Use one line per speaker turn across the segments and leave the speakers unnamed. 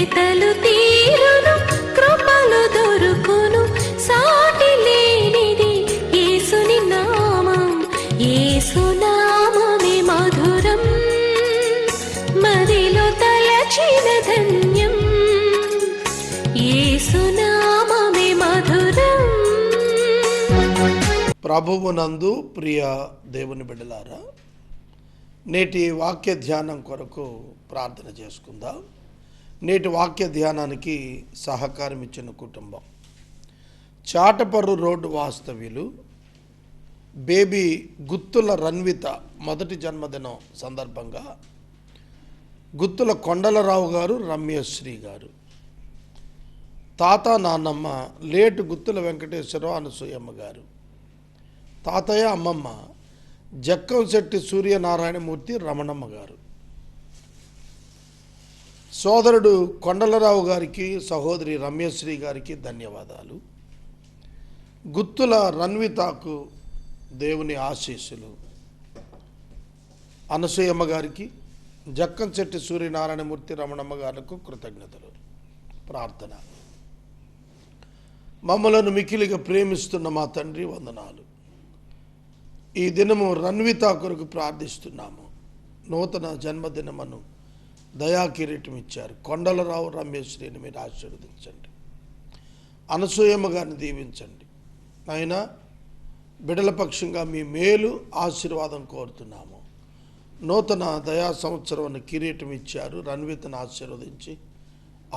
వెతలు తీరును కృపలు దొరుకును సాటి లేనిది యేసుని నామం యేసునామమే మధురం మదిలో తలచిన ధన్యం యేసునామమే మధురం.
ప్రభువునందు ప్రియ దేవుని బిడ్డలారా, నేటి వాక్య ధ్యానం కొరకు ప్రార్థన చేసుకుందాం. నేటి వాక్య ధ్యానానికి సహకారం ఇచ్చిన కుటుంబం చాటపర్రు రోడ్డు వాస్తవ్యులు బేబీ గుత్తుల రన్విత మొదటి జన్మదినం సందర్భంగా గుత్తుల కొండలరావు గారు, రమ్యశ్రీ గారు, తాత నాన్నమ్మ లేటు గుత్తుల వెంకటేశ్వరరావు, అనసూయమ్మ గారు, తాతయ్య అమ్మమ్మ జక్కంశెట్టి సూర్యనారాయణమూర్తి, రమణమ్మ గారు, సోదరుడు కొండలరావు గారికి, సహోదరి రమ్యశ్రీ గారికి ధన్యవాదాలు. గుత్తుల రన్వితాకు దేవుని ఆశీస్సులు. అనసూయమ్మ గారికి, జక్కంశెట్టి సూర్యనారాయణమూర్తి, రమణమ్మ గారికి కృతజ్ఞతలు. ప్రార్థన. మమ్మలను మిక్కిలిగా ప్రేమిస్తున్న మా తండ్రి, వందనాలు. ఈ దినము రన్విత కొరకు ప్రార్థిస్తున్నాము. నూతన జన్మదినమును దయాకిరీటం ఇచ్చారు. కొండలరావు, రమేశ్వరిని మీరు ఆశీర్వదించండి. అనసూయమ్మ గారిని దీవించండి. అయినా బిడల పక్షంగా మీ మేలు ఆశీర్వాదం కోరుతున్నాము. నూతన దయా సంవత్సరం కిరీటం ఇచ్చారు. రన్వితను ఆశీర్వదించి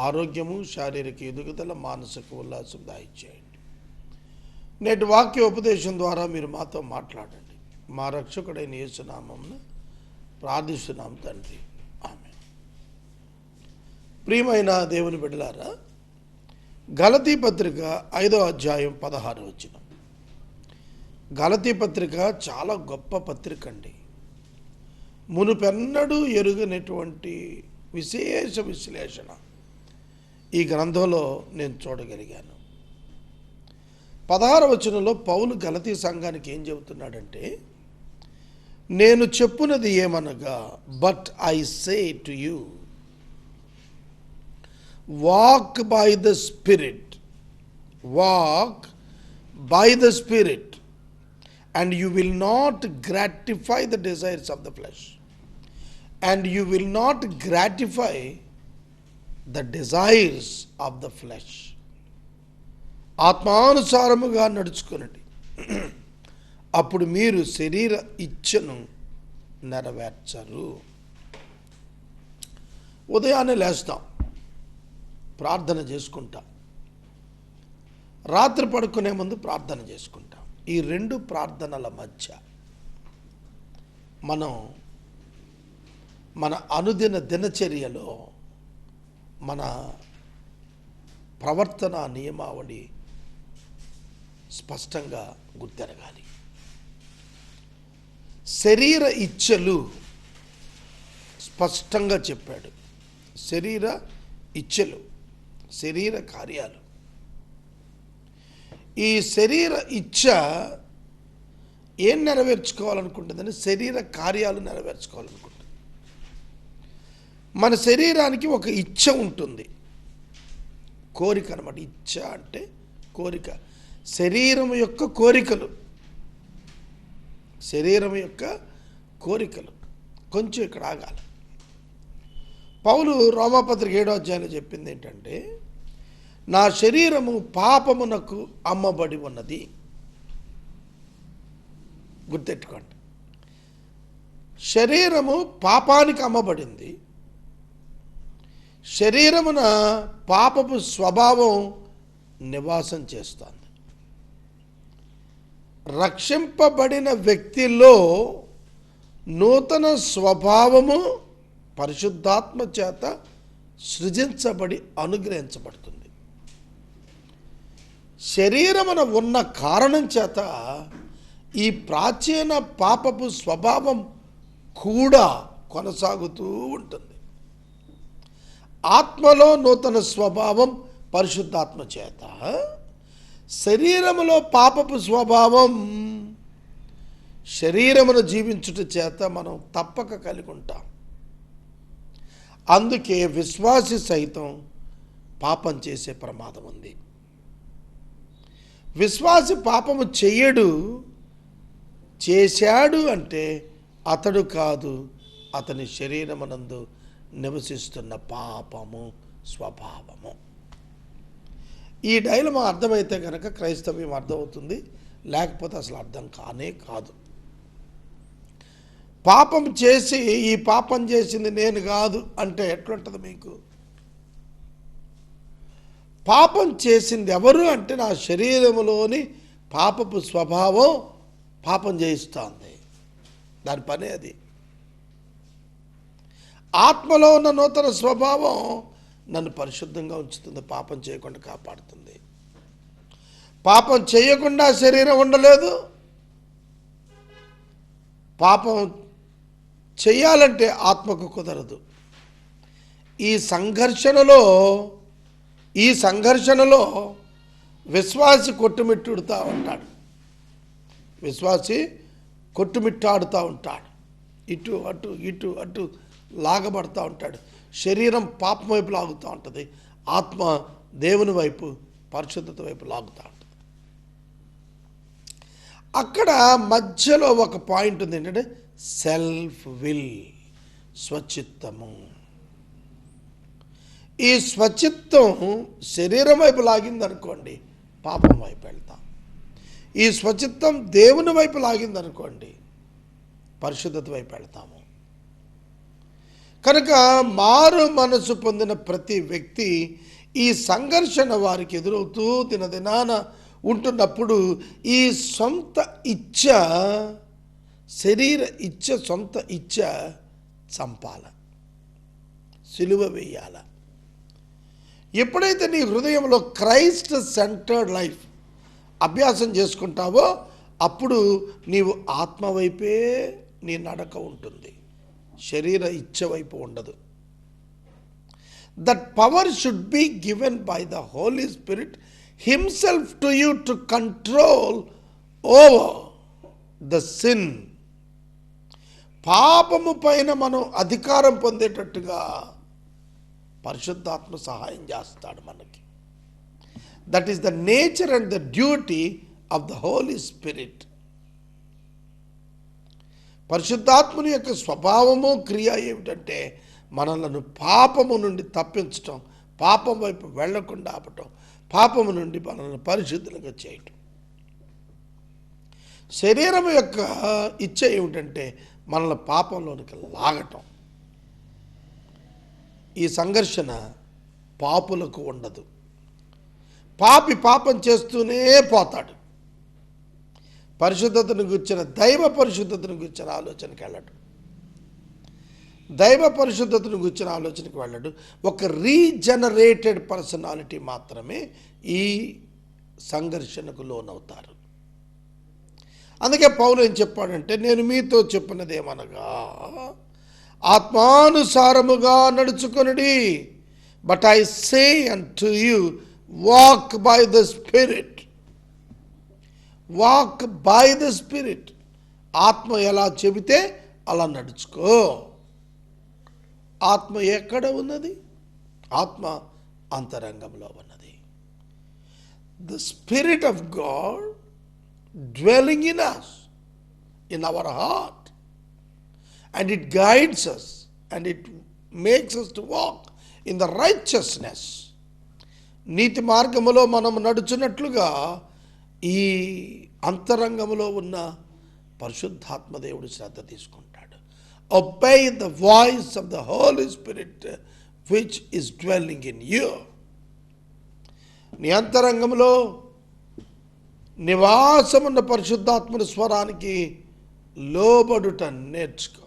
ఆరోగ్యము, శారీరక ఎదుగుదల, మానసిక ఉల్లాసం దయచేయండి. నేటి వాక్య ఉపదేశం ద్వారా మీరు మాతో మాట్లాడండి. మా రక్షకుడైన యేసునామమున ప్రార్థిస్తున్నాం తండ్రి, ఆమేన్. ప్రియమైన దేవుని బిడ్డలారా, గలతీ పత్రిక 5వ అధ్యాయం 16వ వచనం. గలతీ పత్రిక చాలా గొప్ప పత్రిక అండి. మునుపెన్నడూ ఎరుగనటువంటి విశేష విశ్లేషణ ఈ గ్రంథంలో నేను చూడగలిగాను. 16వ వచనంలో పౌలు గలతీ సంఘానికి ఏం చెబుతున్నాడంటే, నేను చెప్పున్నది ఏమనగా, but I say to you walk by the spirit, walk by the spirit and you will not gratify the desires of the flesh, and you will not gratify the desires of the flesh. ఆత్మానుసారముగా నడుచుకునండి, అప్పుడు మీరు శరీర ఇచ్ఛను నెరవేర్చరు. ఉదయాన్నే లేస్తాం, ప్రార్థన చేసుకుంటాం, రాత్రి పడుకునే ముందు ప్రార్థన చేసుకుంటాం. ఈ రెండు ప్రార్థనల మధ్య మనం మన అనుదిన దినచర్యలో మన ప్రవర్తన నియమావళి స్పష్టంగా గుర్తెరగాలి. శరీర ఇచ్ఛలు స్పష్టంగా చెప్పాడు. శరీర ఇచ్ఛలు, శరీర కార్యాలు. ఈ శరీర ఇచ్ఛ ఏం నెరవేర్చుకోవాలనుకుంటుందని శరీర కార్యాలు నెరవేర్చుకోవాలనుకుంటుంది. మన శరీరానికి ఒక ఇచ్ఛ ఉంటుంది, కోరిక అన్నమాట. ఇచ్ఛ అంటే కోరిక, శరీరం యొక్క కోరికలు, శరీరం యొక్క కోరికలు. కొంచెం ఇక్కడ ఆగాలి. పౌలు రోమాపత్రిక 7వ అధ్యాయంలో చెప్పింది ఏంటంటే, నా శరీరము పాపమునకు అమ్మబడి ఉన్నది. గుర్తెట్టుకోండి, శరీరము పాపానికి అమ్మబడింది. శరీరమున పాపపు స్వభావం నివాసం చేస్తుంది. రక్షింపబడిన వ్యక్తిలో నూతన స్వభావము పరిశుద్ధాత్మ చేత సృజించబడి అనుగ్రహించబడుతుంది. శరీరమున ఉన్న కారణం చేత ఈ ప్రాచీన పాపపు స్వభావం కూడా కొనసాగుతూ ఉంటుంది. ఆత్మలో నూతన స్వభావం పరిశుద్ధాత్మ చేత, శరీరములో పాపపు స్వభావం శరీరమును జీవించుట చేత మనం తప్పక కలిగి ఉంటాం. అందుకే విశ్వాసి సైతం పాపం చేసే ప్రమాదం ఉంది. విశ్వాసి పాపము చెయ్యడు, చేశాడు అంటే అతడు కాదు, అతని శరీరమునందు నివసిస్తున్న పాపము స్వభావము. ఈ డైలమా అర్థమైతే కనుక క్రైస్తవ్యం అర్థమవుతుంది, లేకపోతే అసలు అర్థం కానే కాదు. పాపం చేసి ఈ పాపం చేసింది నేను కాదు అంటే ఎట్లుంటుంది మీకు? పాపం చేసింది ఎవరు అంటే నా శరీరములోని పాపపు స్వభావం పాపం చేయిస్తోంది, దాని పనే అది. ఆత్మలో ఉన్న నూతన స్వభావం నన్ను పరిశుద్ధంగా ఉంచుతుంది, పాపం చేయకుండా కాపాడుతుంది. పాపం చేయకుండా శరీరం ఉండలేదు, పాపం చెయ్యాలంటే ఆత్మకు కుదరదు. ఈ సంఘర్షణలో విశ్వాసి కొట్టుమిట్టుడుతూ ఉంటాడు, విశ్వాసి కొట్టుమిట్టాడుతూ ఉంటాడు, ఇటు అటు ఇటు అటు లాగబడుతూ ఉంటాడు. శరీరం పాపం వైపు లాగుతూ ఉంటుంది, ఆత్మ దేవుని వైపు పరిశుద్ధత వైపు లాగుతూ ఉంటుంది. అక్కడ మధ్యలో ఒక పాయింట్ ఉంది, ఏంటంటే సెల్ఫ్ విల్, స్వచిత్తము. ఈ స్వచిత్తం శరీరం వైపు లాగిందనుకోండి పాపం వైపు వెళ్తాం. ఈ స్వచిత్తం దేవుని వైపు లాగిందనుకోండి పరిశుద్ధత వైపు వెళ్తాము. కనుక మారు మనసు పొందిన ప్రతి వ్యక్తి ఈ సంఘర్షణ వారికి ఎదురవుతూ దినదినాన ఉంటున్నప్పుడు ఈ సొంత ఇచ్ఛ, శరీర ఇచ్ఛ, సొంత ఇచ్ఛ చంపాల, సిలువ వేయాల. ఎప్పుడైతే నీ హృదయంలో క్రైస్ట్ సెంటర్డ్ లైఫ్ అభ్యాసం చేసుకుంటావో అప్పుడు నీవు ఆత్మ వైపే నీ నడక ఉంటుంది, శరీర ఇచ్ఛ వైపు ఉండదు. That power should be given by the Holy Spirit himself to you to control over the sin. పాపము పైన మనం అధికారం పొందేటట్టుగా పరిశుద్ధాత్మ సహాయం చేస్తాడు మనకి. That is the nature and the duty of the Holy Spirit. పరిశుద్ధాత్ముని యొక్క స్వభావము క్రియ ఏమిటంటే మనలను పాపము నుండి తప్పించటం, పాపం వైపు వెళ్లకుండా ఆపటం, పాపము నుండి మనల్ని పరిశుద్ధులుగా చేయటం. శరీరం యొక్క ఇచ్చ ఏమిటంటే మనల్ని పాపంలోనికి లాగటం. ఈ సంఘర్షణ పాపులకు ఉండదు. పాపి పాపం చేస్తూనే పోతాడు, పరిశుద్ధతను గుర్చిన, దైవ పరిశుద్ధతను గుర్చిన ఆలోచనకి వెళ్ళడు, దైవ పరిశుద్ధతను గుర్చిన ఆలోచనకి వెళ్ళడు. ఒక రీజనరేటెడ్ పర్సనాలిటీ మాత్రమే ఈ సంఘర్షణకు లోనవుతారు. అందుకే పౌలు ఏం చెప్పాడంటే, నేను మీతో చెప్పినదేమనగా ఆత్మానుసారముగా నడుచుకొనుడి, but I say unto you walk by the Spirit. Walk by the Spirit. ఆత్మ ఎలా చెబితే అలా నడుచుకో. ఆత్మ ఎక్కడ ఉన్నది? ఆత్మ అంతరంగంలో ఉన్నది. The spirit of God dwelling in us, in our heart, and it guides us and it makes us to walk in the righteousness. నీతి మార్గములో మనం నడుచున్నట్లుగా ఈ అంతరంగంలో ఉన్న పరిశుద్ధాత్మ దేవుడు శ్రద్ధ తీసుకుంటాడు. obey the voice of the Holy Spirit which is dwelling in you. నీ అంతరంగంలో నివాసమున్న పరిశుద్ధాత్మని స్వరానికి లోబడుట నేర్చుకో.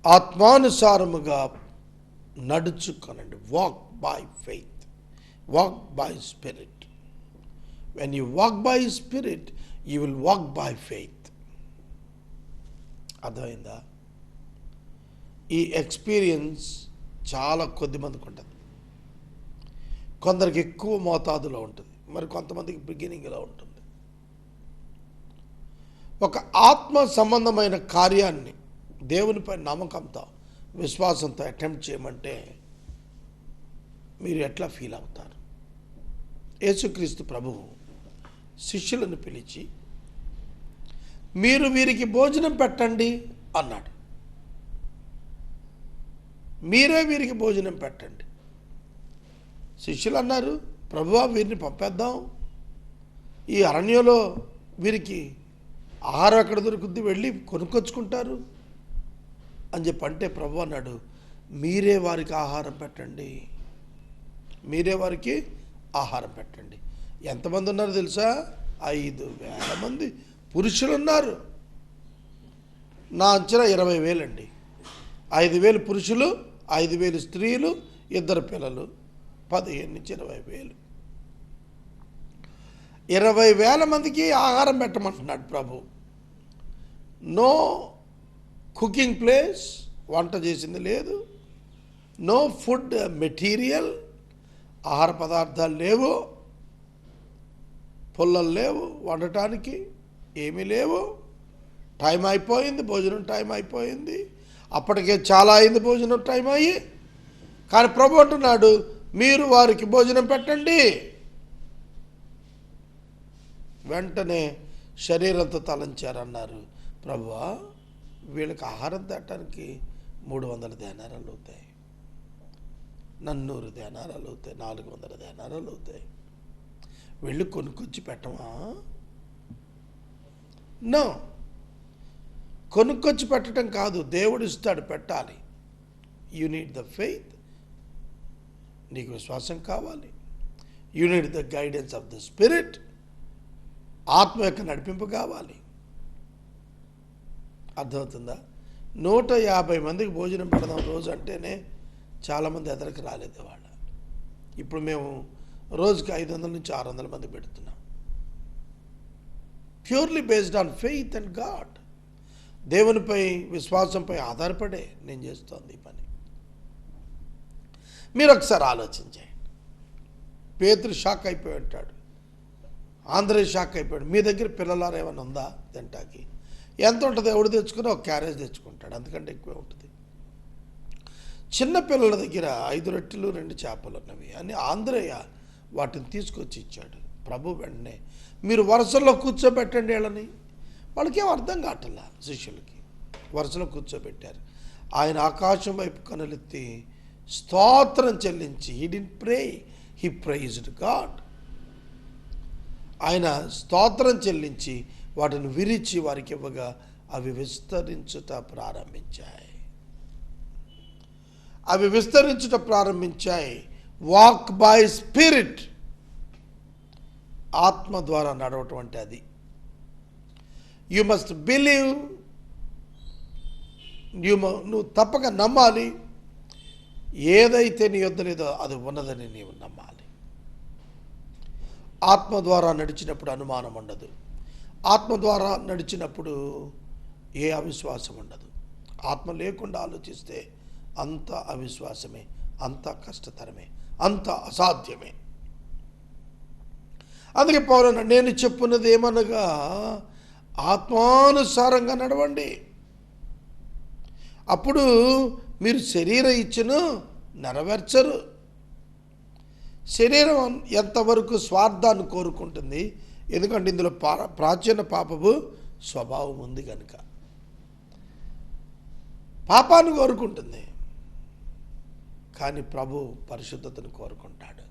ఆత్మానుసారముగా నడుచుకొనండి. Walk by faith, walk by spirit. When you walk by spirit you will walk by faith. అర్థమైందా? ఈ ఎక్స్పీరియన్స్ చాలా కొద్ది మందికి ఉంటుంది. కొందరికి ఎక్కువ మోతాదులో ఉంటుంది, మరి కొంతమందికి బిగినింగ్లో ఉంటుంది. ఒక ఆత్మ సంబంధమైన కార్యాన్ని దేవునిపై నమ్మకంతో విశ్వాసంతో అటెంప్ట్ చేయమంటే మీరు ఎట్లా ఫీల్ అవుతారు? యేసుక్రీస్తు ప్రభువు శిష్యులను పిలిచి మీరు వీరికి భోజనం పెట్టండి అన్నాడు. మీరే వీరికి భోజనం పెట్టండి. శిష్యులు అన్నారు, ప్రభువా వీరిని పంపేద్దాం, ఈ అరణ్యంలో వీరికి ఆహారం ఎక్కడ దొరుకుద్ది, వెళ్ళి కొనుక్కొచ్చుకుంటారు అని చెప్పి అంటే ప్రభు అన్నాడు, మీరే వారికి ఆహారం పెట్టండి, మీరే వారికి ఆహారం పెట్టండి. ఎంతమంది ఉన్నారు తెలుసా? 5,000 మంది పురుషులు ఉన్నారు. నా అంచనా 20,000 అండి. 5,000 పురుషులు, 5,000 స్త్రీలు, 2 పిల్లలు, 15 నుంచి 20,000. 20,000 మందికి ఆహారం పెట్టమంటున్నాడు ప్రభు. నో కుకింగ్ ప్లేస్, వంట చేసింది లేదు. నో ఫుడ్ మెటీరియల్, ఆహార పదార్థాలు లేవు, పుల్లలు లేవు వండటానికి, ఏమీ లేవు. టైం అయిపోయింది, భోజనం టైం అయిపోయింది. అప్పటికే చాలా అయింది భోజనం టైం అయ్యి. కానీ ప్రభు అంటున్నాడు, మీరు వారికి భోజనం పెట్టండి. వెంటనే శరీరంతో తలంచారన్నారు, ప్రభువా వీళ్ళకి ఆహారం తేటానికి 300 దేనారాలు అవుతాయి, 400 దేనారాలు అవుతాయి, 400 దేనారాలు అవుతాయి, వెళ్ళి కొనుక్కొచ్చి పెట్టమా? నో, కొనుక్కొచ్చి పెట్టడం కాదు, దేవుడు ఇస్తాడు, పెట్టాలి. యూ నీడ్ ద ఫెయిత్, నీకు విశ్వాసం కావాలి. You need the guidance of the Spirit, ఆత్మ యొక్క నడిపింపు కావాలి. అర్థమవుతుందా? 150 మందికి భోజనం పెడదాం రోజు అంటేనే చాలామంది ఎదరికి రాలేదు వాళ్ళ. ఇప్పుడు మేము రోజుకి 500 నుంచి 600 మంది పెడుతున్నాం. Purely based on faith and God, దేవునిపై విశ్వాసంపై ఆధారపడే నేను చేస్తోంది ఈ పని. మీరు ఒకసారి ఆలోచించండి. పేతురు షాక్ అయిపోయి ఉంటాడు, ఆంధ్రే షాక్ అయిపోయాడు. మీ దగ్గర పిల్లలారా ఏమైనా ఉందా తింటాకి? ఎంత ఉంటుంది? ఎవడు తెచ్చుకుని ఒక క్యారేజ్ తెచ్చుకుంటాడు, అంతకంటే ఎక్కువే ఉంటుంది. చిన్న పిల్లల దగ్గర 5 రొట్టెలు 2 చేపలు ఉన్నవి అని ఆంధ్రయ్య వాటిని తీసుకొచ్చి ఇచ్చాడు. ప్రభు వెంటనే మీరు వరుసల్లో కూర్చోబెట్టండి వాళ్ళని. వాళ్ళకేం అర్థం కావట్లా, శిష్యులకి వరుసలో కూర్చోబెట్టారు. ఆయన ఆకాశం వైపు కనులెత్తి స్తోత్రం చెల్లించి, he didn't pray, he praised God. ఆయన స్తోత్రం చెల్లించి వాటిని విరిచి వారికి ఇవ్వగా అవి విస్తరించుట ప్రారంభించాయి. అవి విస్తరించుట ప్రారంభించాయి. వాక్ బై స్పిరిట్, ఆత్మ ద్వారా నడవటం అంటే అది. యు మస్ట్ బిలీవ్, నువ్వు తప్పక నమ్మాలి. ఏదైతే నీ యొద్ద లేదో అది ఉన్నదని నీవు నమ్మాలి. ఆత్మ ద్వారా నడిచినప్పుడు అనుమానం ఉండదు. ఆత్మ ద్వారా నడిచినప్పుడు ఏ అవిశ్వాసం ఉండదు. ఆత్మ లేకుండా ఆలోచిస్తే అంత అవిశ్వాసమే, అంత కష్టతరమే, అంత అసాధ్యమే. అందుకే పౌలు, నేను చెప్పున్నది ఏమనగా ఆత్మానుసారంగా నడవండి, అప్పుడు మీరు శరీర ఇచ్చను నెరవేర్చరు. శరీరం ఎంతవరకు స్వార్థాన్ని కోరుకుంటుంది, ఎందుకంటే ఇందులో ప్రాచీన పాపపు స్వభావం ఉంది కనుక పాపాన్ని కోరుకుంటుంది. కానీ ప్రభు పరిశుద్ధతను కోరుకుంటాడు.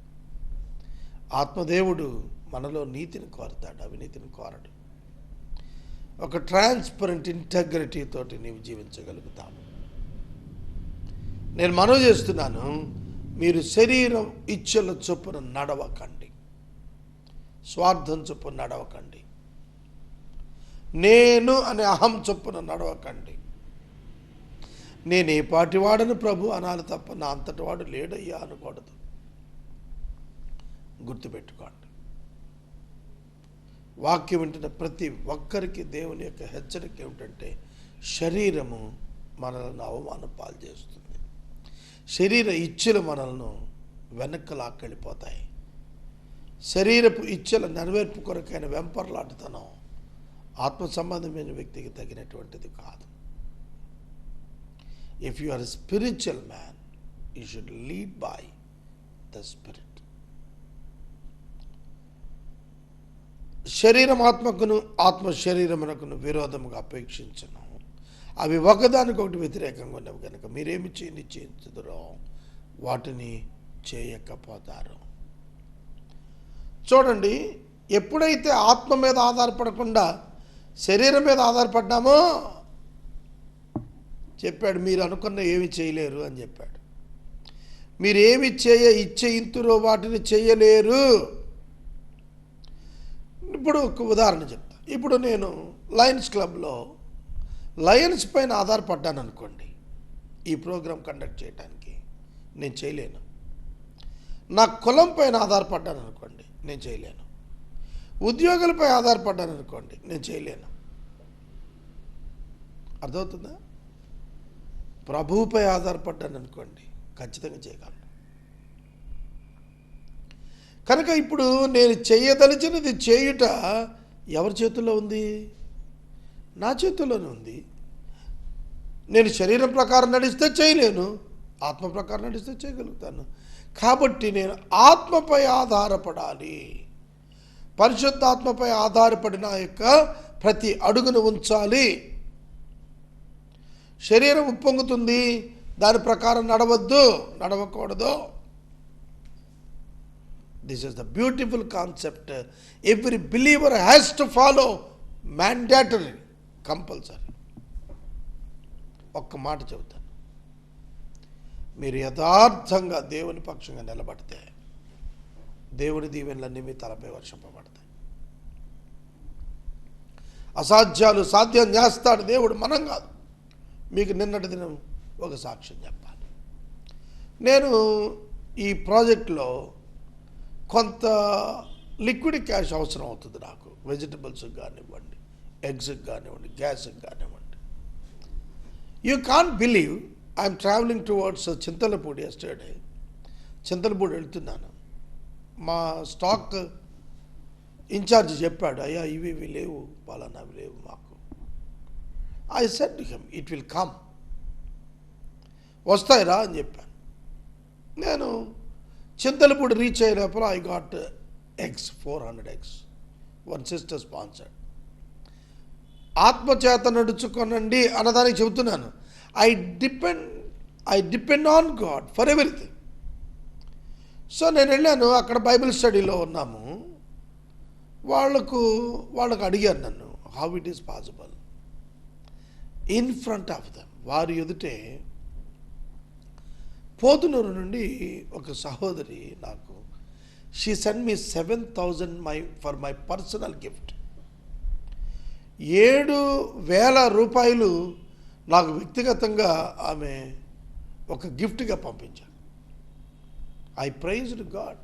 ఆత్మదేవుడు మనలో నీతిని కోరుతాడు, అవినీతిని కోరడు. ఒక ట్రాన్స్పరెంట్ ఇంటెగ్రిటీ తోటి నీవు జీవించగలుగుతావు. నేను మనవి చేస్తున్నాను, మీరు శరీరం ఇచ్చల చొప్పున నడవకండి, స్వార్థం చొప్పున నడవకండి, నేను అనే అహం చొప్పున నడవకండి. నేను ఏ పాటి వాడను ప్రభు అనాలి తప్ప నా అంతటి వాడు లేడయ్యా అనకూడదు. గుర్తుపెట్టుకోండి. వాక్యం వింటున్న ప్రతి ఒక్కరికి దేవుని యొక్క హెచ్చరిక ఏమిటంటే, శరీరము మనల్ని అవమానం పాలు చేస్తుంది. శరీర ఇచ్చలు మనల్ని వెనక్కి లాక్కెళ్ళిపోతాయి. శరీరపు ఇచ్చల నెరవేర్పు కొరకైన వెంపర్లాటతనం ఆత్మ సంబంధమైన వ్యక్తికి తగినటువంటిది కాదు. If you are a spiritual man, you should lead by the spirit. శరీరం ఆత్మకును, ఆత్మ శరీరమునకును విరోధముగా అపేక్షించను. అవి ఒకదానికొకటి వ్యతిరేకంగా ఉన్నవి కనుక మీరేమి నిశ్చయించుదురో వాటిని చేయకపోతారు. చూడండి, ఎప్పుడైతే ఆత్మ మీద ఆధారపడకుండా శరీరం మీద ఆధారపడ్డామో చెప్పాడు, మీరు అనుకున్న ఏమి చేయలేరు అని చెప్పాడు. మీరేమి ఇచ్చేయింతురో వాటిని చేయలేరు. ఇప్పుడు ఒక ఉదాహరణ చెప్తా. ఇప్పుడు నేను లయన్స్ క్లబ్లో లయన్స్ పైన ఆధారపడ్డాను అనుకోండి, ఈ ప్రోగ్రాం కండక్ట్ చేయడానికి నేను చేయలేను. నా కులం పైన ఆధారపడ్డాను అనుకోండి, నేను చేయలేను. ఉద్యోగులపై ఆధారపడ్డాను అనుకోండి, నేను చేయలేను. అర్థమవుతుందా? ప్రభువుపై ఆధారపడ్డాను అనుకోండి, ఖచ్చితంగా చేయగలను. కనుక ఇప్పుడు నేను చేయదలిచినది చేయుట ఎవరి చేతుల్లో ఉంది? నా చేతుల్లోనే ఉంది. నేను శరీరం ప్రకారం నడిస్తే చేయలేను, ఆత్మ ప్రకారం నడిస్తే చేయగలుగుతాను. కాబట్టి నేను ఆత్మపై ఆధారపడాలి. పరిశుద్ధాత్మపై ఆధారపడిన యొక్క ప్రతి అడుగును ఉంచాలి. శరీరం ఉప్పొంగుతుంది, దాని ప్రకారం నడవకూడదు. This is the beautiful concept. Every believer has to follow, mandatory, compulsory. ఒక్క మాట చెబుతాను, మీరు యథార్థంగా దేవుని పక్షంగా నిలబడితే దేవుని దీవెనలన్నీ మీ తలపై వర్షింపబడతాయి. అసాధ్యాలు సాధ్యం చేస్తాడు దేవుడు, మనం కాదు. మీకు నిన్నటి దినం ఒక సాక్ష్యం చెప్పాలి. నేను ఈ ప్రాజెక్ట్లో కొంత లిక్విడ్ క్యాష్ అవసరం అవుతుంది నాకు. వెజిటబుల్స్కి కానివ్వండి, ఎగ్స్కి కానివ్వండి, గ్యాస్కి కానివ్వండి. You can't believe, I'm travelling towards Chintalapudi. Yesterday Chintalapudi వెళ్తున్నాను. మా స్టాక్ ఇన్ఛార్జ్ చెప్పాడు, అయ్యా ఇవి లేవు, పలానావి లేవు మాకు. I said to him, it will come, వస్తాయిరా అని చెప్పాను. నేను చింతలపూడి రీచ్ అయినప్పుడు I got eggs, 400 eggs. One sister sponsored. ఆత్మచేత నడుచుకోనండి అన్నదానికి చెబుతున్నాను. I depend on God for everything. So నేను వెళ్ళాను, అక్కడ బైబిల్ స్టడీలో ఉన్నాము. వాళ్ళకు అడిగాను నన్ను, how it is possible. In front of them, వారి ఎదుటే పోతునూరు నుండి ఒక సహోదరి నాకు, she send me 7,000 for my personal gift. 7,000 రూపాయలు నాకు వ్యక్తిగతంగా ఆమె ఒక గిఫ్ట్గా పంపించారు. I praised God.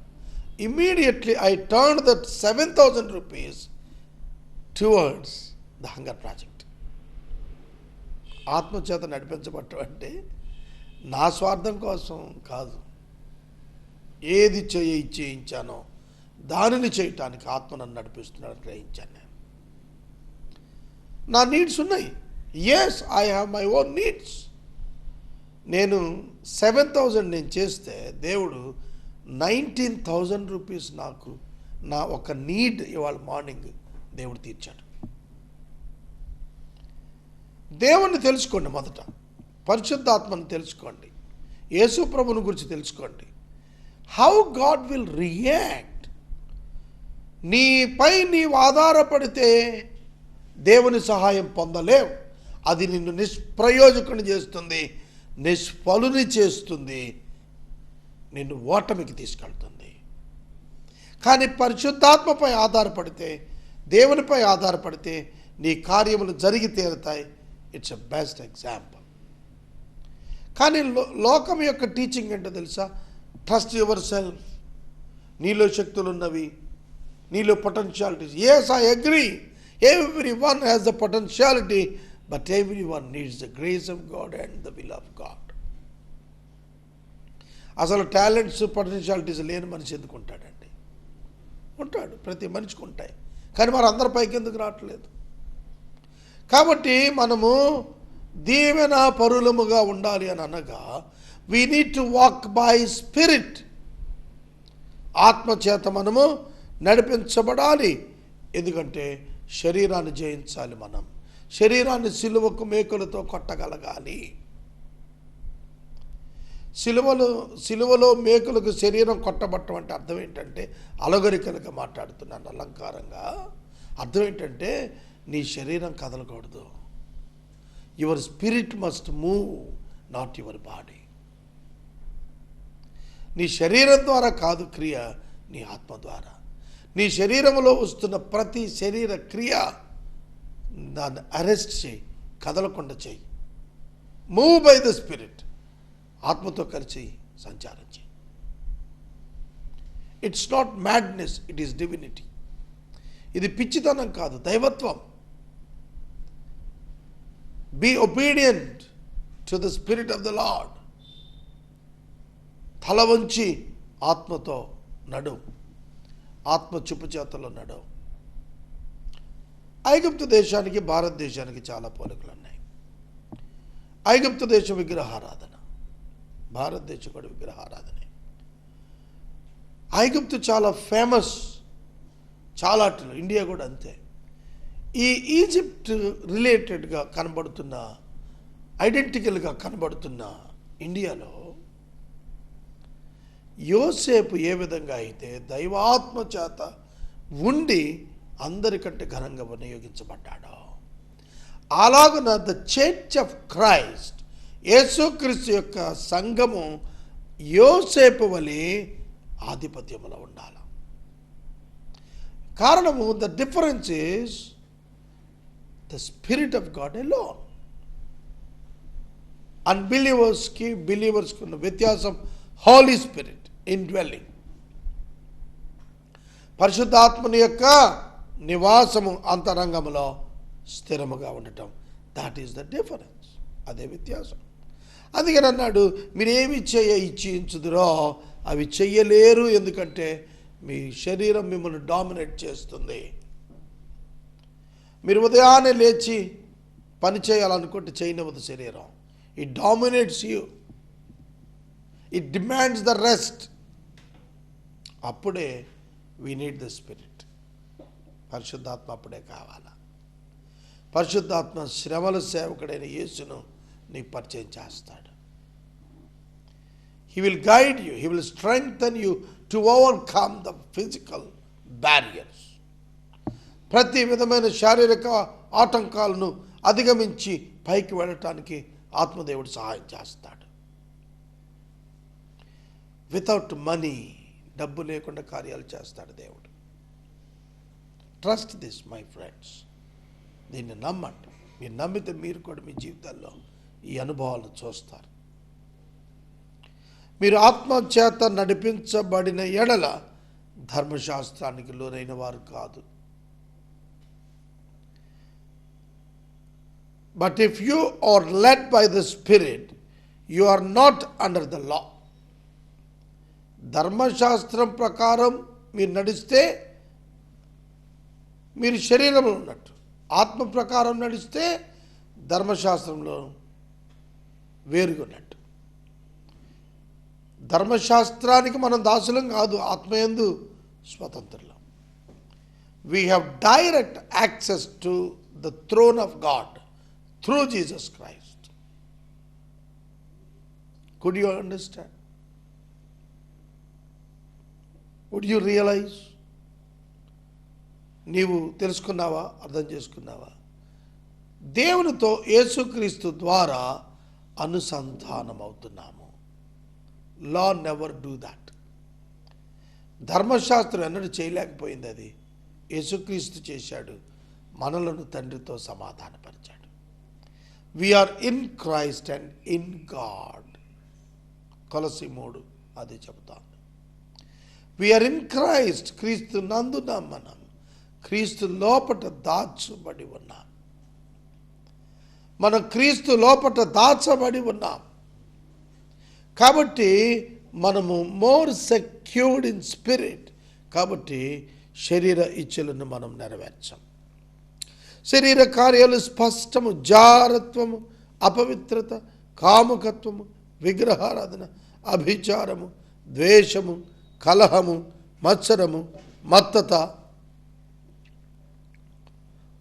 Immediately I turned that 7,000 rupees towards the hunger project. ఆత్మచేత నడిపించబట్టం అంటే నా స్వార్థం కోసం కాదు. ఏది చేయించానో దానిని చేయటానికి ఆత్మ నన్ను నడిపిస్తున్నాడు గ్రహించాను. నేను నా నీడ్స్ ఉన్నాయి. Yes, I have my own needs. నేను 7,000 నేను చేస్తే దేవుడు 19,000 rupees నాకు నా ఒక నీడ్ ఇవాళ మార్నింగ్ దేవుడు తీర్చాడు. దేవుణ్ణి తెలుసుకోండి. మొదట పరిశుద్ధాత్మను తెలుసుకోండి. యేసు ప్రభుని గురించి తెలుసుకోండి. How God will react. నీపై నీవు ఆధారపడితే దేవుని సహాయం పొందలేవు. అది నిన్ను నిష్ప్రయోజకుని చేస్తుంది, నిష్ఫలుని చేస్తుంది, నిన్ను ఓటమికి తీసుకెళ్తుంది. కానీ పరిశుద్ధాత్మపై ఆధారపడితే, దేవునిపై ఆధారపడితే నీ కార్యములు జరిగి తీరుతాయి. It's a best example. కానీ లోకం యొక్క టీచింగ్ ఏంటో తెలుసా? Trust yourself. నీలో శక్తులు ఉన్నవి, నీలో potentialities. Yes, I agree. Everyone has the potentiality, but everyone needs the grace of God and the will of God. అసలు టాలెంట్స్, పొటెన్షియాలిటీస్ లేని మనిషి ఎందుకు ఉంటాడండి? ఉంటాడు, ప్రతి మనిషికి ఉంటాయి. కానీ మరి అందరి పైకి ఎందుకు రావట్లేదు? కాబట్టి మనము దీవెన పరులముగా ఉండాలి అని అనగా we need to walk by spirit. ఆత్మచేత మనము నడిపించబడాలి. ఎందుకంటే శరీరాన్ని జయించాలి. మనం శరీరాన్ని సిలువకు మేకులతో కొట్టగలగాలి. సిలువలో మేకులకు శరీరం కొట్టబట్టం అంటే అర్థం ఏంటంటే, అలగరికలుగా మాట్లాడుతున్నాను, అలంకారంగా. అర్థం ఏంటంటే నీ శరీరం కదలకూడదు. Your spirit must move, not your body. నీ శరీరం ద్వారా కాదు క్రియ, నీ ఆత్మ ద్వారా. నీ శరీరంలో వస్తున్న ప్రతి శరీర క్రియ దాన్ని అరెస్ట్ చేయి, కదలకుండా చేయి. Move by the spirit. ఆత్మతో కలిసి సంచారం చేయి. It's not madness, it is divinity. ఇది పిచ్చితనం కాదు, దైవత్వం. Be obedient to the spirit of the Lord. తల వంచి ఆత్మతో నడు, ఆత్మ చూపు చేతలో నడు. ఐగుప్తు దేశానికి భారతదేశానికి చాలా పోలికలు ఉన్నాయి. ఐగుప్తు దేశం విగ్రహారాధన, భారతదేశం కూడా విగ్రహారాధనే. ఐగుప్తు చాలా ఫేమస్, చాలా ఇండియా కూడా అంతే. ఈ ఈజిప్ట్ రిలేటెడ్గా కనబడుతున్న, ఐడెంటికల్గా కనబడుతున్న ఇండియాలో యోసేపు ఏ విధంగా అయితే దైవాత్మ చేత ఉండి అందరికంటే ఘనంగా వినియోగించబడ్డాడో, అలాగున ద చర్చ్ ఆఫ్ క్రైస్ట్, యేసుక్రీస్తు యొక్క సంఘము యోసేపు వలె ఆధిపత్యములో ఉండాలి. కారణము, the difference is the spirit of God alone. అన్బిలీవర్స్కి బిలీవర్స్కి ఉన్న వ్యత్యాసం హోలీ స్పిరిట్ ఇన్డ్వెల్లింగ్, పరిశుద్ధాత్మని యొక్క నివాసము అంతరంగములో స్థిరముగా ఉండటం. That is the difference. అదే వ్యత్యాసం. అందుకని అన్నాడు, మీరేమి ఇచ్చించుదురో అవి చెయ్యలేరు, ఎందుకంటే మీ శరీరం మిమ్మల్ని డామినేట్ చేస్తుంది. మీరు ఉదయాన్నే లేచి పని చేయాలనుకుంటే చేయనివ్వదు శరీరం. It dominates you, it demands the rest. అప్పుడే వీ నీడ్ ద స్పిరిట్. పరిశుద్ధాత్మ అప్పుడే కావాలా. పరిశుద్ధాత్మ శ్రమల సేవకుడైన యేసును నీకు పరిచయం చేస్తాడు. He will guide you, he will strengthen you to overcome the physical barriers. ప్రతి విధమైన శారీరక ఆటంకాలను అధిగమించి పైకి వెళ్ళటానికి ఆత్మదేవుడు సహాయం చేస్తాడు. వితౌట్ మనీ, డబ్బు లేకుండా కార్యాలు చేస్తాడు దేవుడు. Trust this my friends. దీన్ని నమ్మండి. మీరు నమ్మితే మీరు కూడా మీ జీవితాల్లో ఈ అనుభవాలను చూస్తారు. మీరు ఆత్మ చేత నడిపించబడిన ఎడల ధర్మశాస్త్రానికి లోనైన వారు కాదు. But if you are led by the spirit, you are not under the law. ధర్మశాస్త్రం ప్రకారం మీరు నడిస్తే మీరు శరీరంలో ఉన్నట్టు. ఆత్మ ప్రకారం నడిస్తే ధర్మశాస్త్రంలో వేరుగా ఉన్నట్టు. ధర్మశాస్త్రానికి మనం దాసులం కాదు, ఆత్మయందు స్వతంత్రులం. We have direct access to the throne of God through Jesus Christ. Could you understand? Would you realize? నీవు తెలుసుకున్నావా? అర్థం చేసుకున్నావా? దేవునితో యేసుక్రీస్తు ద్వారా అనుసంధానం అవుతున్నాము. Law never do that. ధర్మశాస్త్రం ఎన్నడూ చేయలేకపోయింది. అది యేసుక్రీస్తు చేశాడు. మనలను తండ్రితో సమాధానపరిచాడు. We are in Christ and in God. కొలసి 3 అది చెబుతాను. వీఆర్ ఇన్ క్రైస్ట్, క్రీస్తు నందున మనం క్రీస్తు లోపట దాచబడి ఉన్నాం. మనం క్రీస్తు లోపట దాచబడి ఉన్నాం కాబట్టి మనము మోర్ సెక్యూర్డ్ ఇన్ స్పిరిట్. కాబట్టి శరీర ఇచ్చలను మనం నెరవేర్చాం. శరీర కార్యాలు స్పష్టము, జారత్వము, అపవిత్రత, కాముకత్వము, విగ్రహారాధన, అభిచారము, ద్వేషము, కలహము, మత్సరము, మత్తత,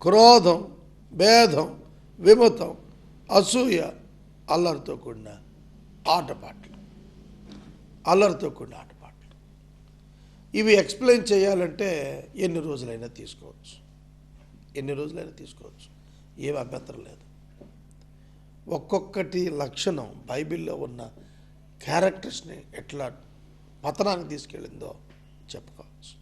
క్రోధం, భేదం, విమతం, అసూయ, అల్లరితో కూడిన ఆటపాటలు. అల్లరితో కూడిన ఆటపాటలు. ఇవి ఎక్స్ప్లెయిన్ చేయాలంటే ఎన్ని రోజులైనా తీసుకోవచ్చు. ఏం అభ్యంతరం లేదు. ఒక్కొక్కటి లక్షణం బైబిల్లో ఉన్న క్యారెక్టర్స్ని ఎట్లా పతనానికి తీసుకెళ్ళిందో చెప్పుకోవచ్చు.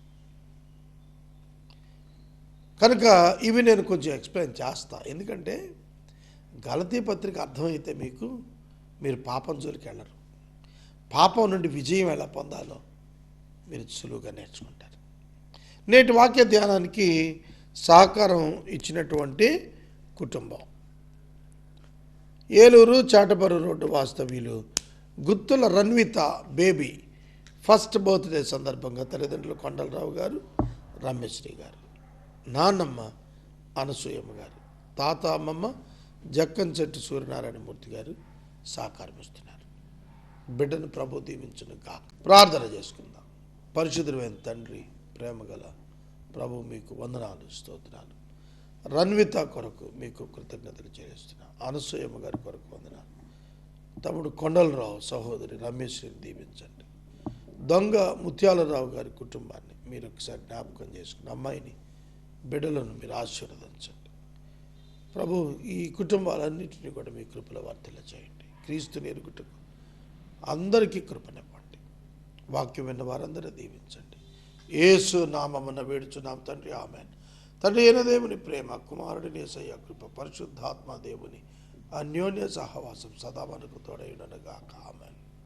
కనుక ఇవి నేను కొంచెం ఎక్స్ప్లెయిన్ చేస్తా. ఎందుకంటే గలతీ పత్రిక అర్థమైతే మీరు పాపం జోలికి వెళ్ళరు. పాపం నుండి విజయం ఎలా పొందాలో మీరు సులువుగా నేర్చుకుంటారు. నేటి వాక్య ధ్యానానికి సహకారం ఇచ్చినటువంటి కుటుంబం ఏలూరు చాటబరు రోడ్డు వాస్తవ్యులు గుత్తుల రన్విత బేబీ ఫస్ట్ బర్త్డే సందర్భంగా తల్లిదండ్రులు కొండలరావు గారు, రమేశ్రీ గారు, నాన్నమ్మ అనసూయమ్మ గారు, తాత అమ్మమ్మ జక్కంచెట్టు సూర్యనారాయణమూర్తి గారు సహకారమిస్తున్నారు. బిడ్డను ప్రభు దీవించును కాక. ప్రార్థన చేసుకుందాం. పరిశుద్ధుడైన తండ్రి, ప్రేమగల ప్రభు, మీకు వందనాలు, స్తోత్రాలు. రన్విత కొరకు మీకు కృతజ్ఞతలు చెల్లిస్తున్నాను. అనసూయమ్మ గారి కొరకు వందనాలు. తమ్ముడు కొండలరావు సహోదరి రమేశ్వరిని దీవించండి. దొంగ ముత్యాలరావు గారి కుటుంబాన్ని మీరు ఒకసారి జ్ఞాపకం చేసుకుని అమ్మాయిని, బిడ్డలను మీరు ఆశీర్వదించండి. ప్రభు, ఈ కుటుంబాలన్నింటినీ కూడా మీ కృపలో వర్తిల్ల చేయండి. క్రీస్తుని ఎరుగుటకు అందరికీ కృపనివ్వండి. వాక్యం విన్న వారందరూ దీవించండి. యేసు నామమున వేడుచున్నాం తండ్రి, ఆమేన్. తండ్రి అయిన దేవుని ప్రేమ, కుమారుడిని యేసయ్య కృప, పరిశుద్ధాత్మ దేవుని అన్యోన్య సహవాసం సదా మనకు తోడైనగాక. ఆమేన్.